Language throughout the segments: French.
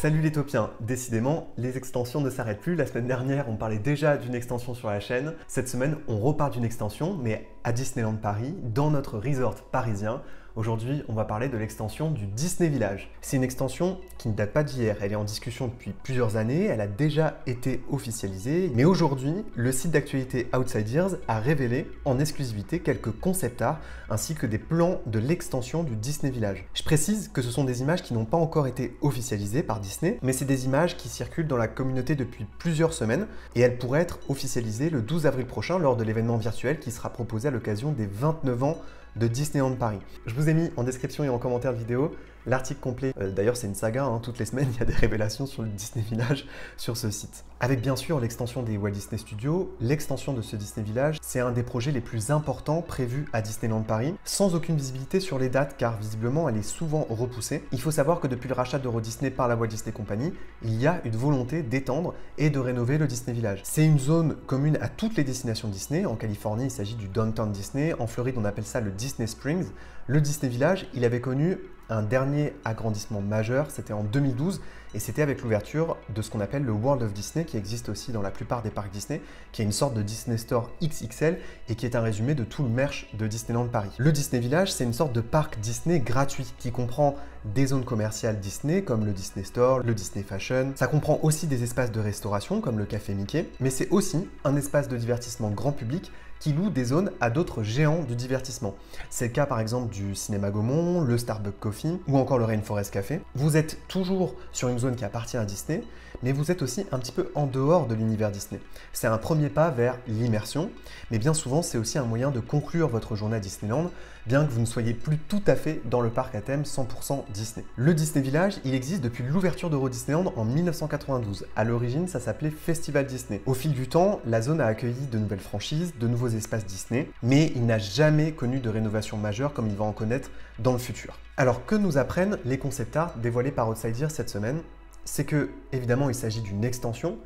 Salut les topiens, décidément, les extensions ne s'arrêtent plus. La semaine dernière, on parlait déjà d'une extension sur la chaîne. Cette semaine, on repart d'une extension, mais à Disneyland Paris, dans notre resort parisien. Aujourd'hui, on va parler de l'extension du Disney Village. C'est une extension qui ne date pas d'hier, elle est en discussion depuis plusieurs années, elle a déjà été officialisée, mais aujourd'hui, le site d'actualité Outsiders a révélé en exclusivité quelques concept art ainsi que des plans de l'extension du Disney Village. Je précise que ce sont des images qui n'ont pas encore été officialisées par Disney, mais c'est des images qui circulent dans la communauté depuis plusieurs semaines et elles pourraient être officialisées le 12 avril prochain lors de l'événement virtuel qui sera proposé à l'occasion des 29 ans de Disneyland Paris. Je vous ai mis en description et en commentaire de vidéo l'article complet. D'ailleurs, c'est une saga, hein, toutes les semaines, il y a des révélations sur le Disney Village sur ce site. Avec bien sûr l'extension des Walt Disney Studios, l'extension de ce Disney Village, c'est un des projets les plus importants prévus à Disneyland Paris, sans aucune visibilité sur les dates, car visiblement elle est souvent repoussée. Il faut savoir que depuis le rachat d'Euro Disney par la Walt Disney Company, il y a une volonté d'étendre et de rénover le Disney Village. C'est une zone commune à toutes les destinations Disney. En Californie, il s'agit du Downtown Disney. En Floride, on appelle ça le Disney Springs. Le Disney Village, il avait connu un dernier agrandissement majeur, c'était en 2012 et c'était avec l'ouverture de ce qu'on appelle le World of Disney qui existe aussi dans la plupart des parcs Disney, qui est une sorte de Disney Store XXL et qui est un résumé de tout le merch de Disneyland Paris. Le Disney Village, c'est une sorte de parc Disney gratuit qui comprend des zones commerciales Disney comme le Disney Store, le Disney Fashion. Ça comprend aussi des espaces de restauration comme le Café Mickey, mais c'est aussi un espace de divertissement grand public qui loue des zones à d'autres géants du divertissement. C'est le cas par exemple du Cinéma Gaumont, le Starbucks Coffee ou encore le Rainforest Café. Vous êtes toujours sur une zone qui appartient à Disney, mais vous êtes aussi un petit peu en dehors de l'univers Disney. C'est un premier pas vers l'immersion, mais bien souvent c'est aussi un moyen de conclure votre journée à Disneyland, bien que vous ne soyez plus tout à fait dans le parc à thème 100% Disney. Le Disney Village, il existe depuis l'ouverture d'Euro Disneyland en 1992. À l'origine, ça s'appelait Festival Disney. Au fil du temps, la zone a accueilli de nouvelles franchises, de nouveaux espaces Disney, mais il n'a jamais connu de rénovation majeure comme il va en connaître dans le futur. Alors que nous apprennent les concept art dévoilés par Outsiders cette semaine? C'est que, évidemment, il s'agit d'une extension,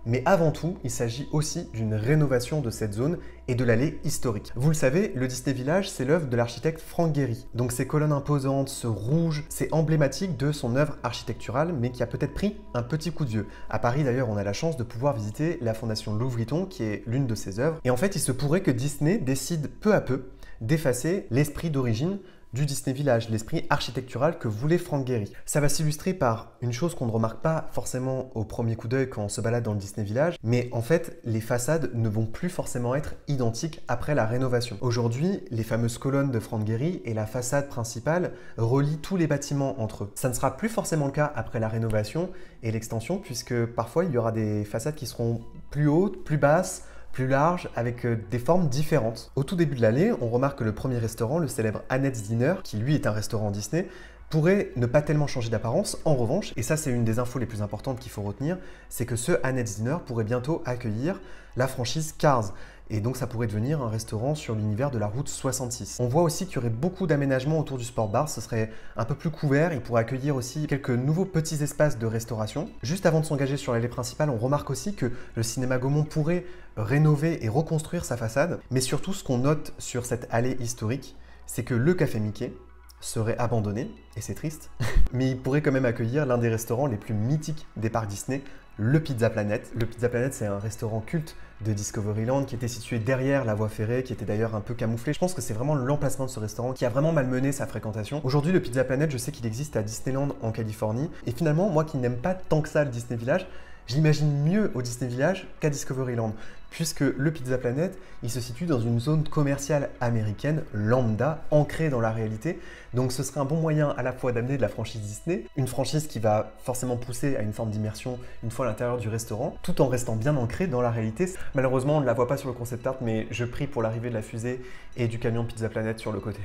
mais avant tout, il s'agit aussi d'une rénovation de cette zone et de l'allée historique. Vous le savez, le Disney Village, c'est l'œuvre de l'architecte Frank Gehry. Donc ces colonnes imposantes, ce rouge, c'est emblématique de son œuvre architecturale, mais qui a peut-être pris un petit coup de vieux. À Paris, d'ailleurs, on a la chance de pouvoir visiter la Fondation Louis Vuitton, qui est l'une de ses œuvres. Et en fait, il se pourrait que Disney décide peu à peu d'effacer l'esprit d'origine du Disney Village, l'esprit architectural que voulait Frank Gehry. Ça va s'illustrer par une chose qu'on ne remarque pas forcément au premier coup d'œil quand on se balade dans le Disney Village, mais en fait, les façades ne vont plus forcément être identiques après la rénovation. Aujourd'hui, les fameuses colonnes de Frank Gehry et la façade principale relient tous les bâtiments entre eux. Ça ne sera plus forcément le cas après la rénovation et l'extension, puisque parfois il y aura des façades qui seront plus hautes, plus basses, plus large, avec des formes différentes. Au tout début de l'allée, on remarque que le premier restaurant, le célèbre Annette's Dinner, qui lui est un restaurant Disney, pourrait ne pas tellement changer d'apparence. En revanche, et ça c'est une des infos les plus importantes qu'il faut retenir, c'est que ce Annette's Dinner pourrait bientôt accueillir la franchise Cars. Et donc ça pourrait devenir un restaurant sur l'univers de la route 66. On voit aussi qu'il y aurait beaucoup d'aménagements autour du Sport Bar, ce serait un peu plus couvert, il pourrait accueillir aussi quelques nouveaux petits espaces de restauration. Juste avant de s'engager sur l'allée principale, on remarque aussi que le Cinéma Gaumont pourrait rénover et reconstruire sa façade, mais surtout ce qu'on note sur cette allée historique, c'est que le Café Mickey serait abandonné, et c'est triste, mais il pourrait quand même accueillir l'un des restaurants les plus mythiques des parcs Disney, le Pizza Planet. Le Pizza Planet, c'est un restaurant culte de Discoveryland qui était situé derrière la voie ferrée, qui était d'ailleurs un peu camouflé. Je pense que c'est vraiment l'emplacement de ce restaurant qui a vraiment malmené sa fréquentation. Aujourd'hui, le Pizza Planet, je sais qu'il existe à Disneyland en Californie. Et finalement, moi qui n'aime pas tant que ça le Disney Village, je l'imagine mieux au Disney Village qu'à Discoveryland, puisque le Pizza Planet, il se situe dans une zone commerciale américaine lambda, ancrée dans la réalité. Donc ce serait un bon moyen à la fois d'amener de la franchise Disney, une franchise qui va forcément pousser à une forme d'immersion une fois à l'intérieur du restaurant, tout en restant bien ancré dans la réalité. Malheureusement, on ne la voit pas sur le concept art, mais je prie pour l'arrivée de la fusée et du camion Pizza Planet sur le côté.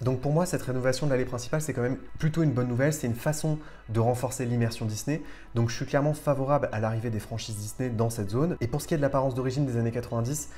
Donc pour moi, cette rénovation de l'allée principale, c'est quand même plutôt une bonne nouvelle. C'est une façon de renforcer l'immersion Disney. Donc je suis clairement favorable à l'arrivée des franchises Disney dans cette zone. Et pour ce qui est de l'apparence d'origine des années 90,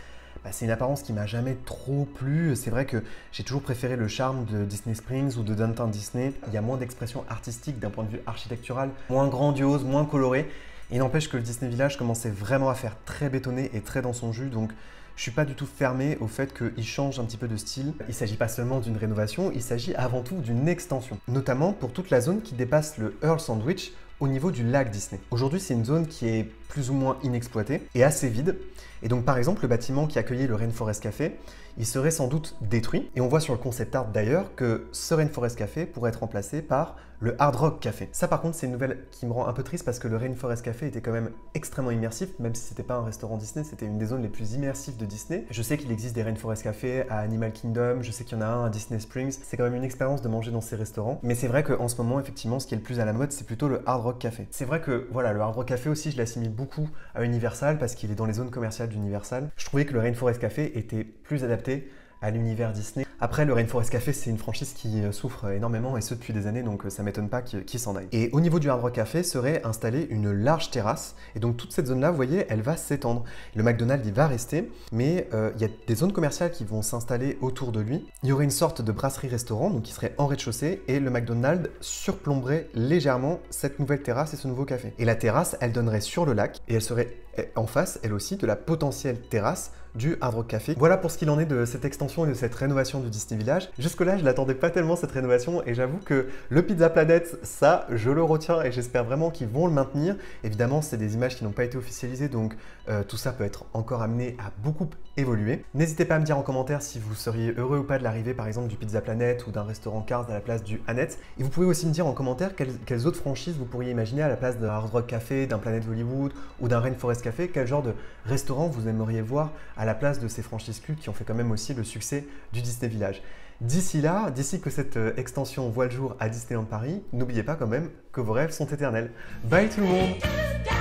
c'est une apparence qui m'a jamais trop plu. C'est vrai que j'ai toujours préféré le charme de Disney Springs ou de Downtown Disney. Il y a moins d'expression artistique d'un point de vue architectural, moins grandiose, moins coloré. Et il n'empêche que le Disney Village commençait vraiment à faire très bétonné et très dans son jus. Donc je suis pas du tout fermé au fait qu'il change un petit peu de style. Il ne s'agit pas seulement d'une rénovation, il s'agit avant tout d'une extension. Notamment pour toute la zone qui dépasse le Earl Sandwich au niveau du lac Disney. Aujourd'hui, c'est une zone qui est plus ou moins inexploitée et assez vide. Et donc, par exemple, le bâtiment qui accueillait le Rainforest Café, il serait sans doute détruit. Et on voit sur le concept art d'ailleurs que ce Rainforest Café pourrait être remplacé par le Hard Rock Café. Ça, par contre, c'est une nouvelle qui me rend un peu triste parce que le Rainforest Café était quand même extrêmement immersif, même si c'était pas un restaurant Disney, c'était une des zones les plus immersives de Disney. Je sais qu'il existe des Rainforest Café à Animal Kingdom, je sais qu'il y en a un à Disney Springs. C'est quand même une expérience de manger dans ces restaurants. Mais c'est vrai qu'en ce moment, effectivement, ce qui est le plus à la mode, c'est plutôt le Hard Rock Café. C'est vrai que, voilà, le Hard Rock Café aussi, je l'assimile beaucoup à Universal parce qu'il est dans les zones commerciales d'Universal. Je trouvais que le Rainforest Café était plus adapté à l'univers Disney. Après, le Rainforest Café, c'est une franchise qui souffre énormément et ce depuis des années, donc ça m'étonne pas qu'il s'en aille. Et au niveau du Hard Rock Café serait installée une large terrasse et donc toute cette zone-là, vous voyez, elle va s'étendre. Le McDonald's, il va rester, mais il y a des zones commerciales qui vont s'installer autour de lui. Il y aurait une sorte de brasserie-restaurant, donc qui serait en rez-de-chaussée et le McDonald's surplomberait légèrement cette nouvelle terrasse et ce nouveau café. Et la terrasse, elle donnerait sur le lac et elle serait en face, elle aussi, de la potentielle terrasse du Hard Rock Café. Voilà pour ce qu'il en est de cette extension et de cette rénovation du Disney Village. Jusque-là, je l'attendais pas tellement cette rénovation et j'avoue que le Pizza Planet, ça, je le retiens et j'espère vraiment qu'ils vont le maintenir. Évidemment, c'est des images qui n'ont pas été officialisées, donc tout ça peut être encore amené à beaucoup évoluer. N'hésitez pas à me dire en commentaire si vous seriez heureux ou pas de l'arrivée par exemple du Pizza Planet ou d'un restaurant Cars à la place du Annette. Et vous pouvez aussi me dire en commentaire quelles autres franchises vous pourriez imaginer à la place d'un Hard Rock Café, d'un Planet Hollywood ou d'un Rainforest Café. Quel genre de restaurant vous aimeriez voir à la place de ces franchises cultes qui ont fait quand même aussi le succès du Disney Village. D'ici là, d'ici que cette extension voit le jour à Disneyland Paris, n'oubliez pas quand même que vos rêves sont éternels. Bye tout le monde!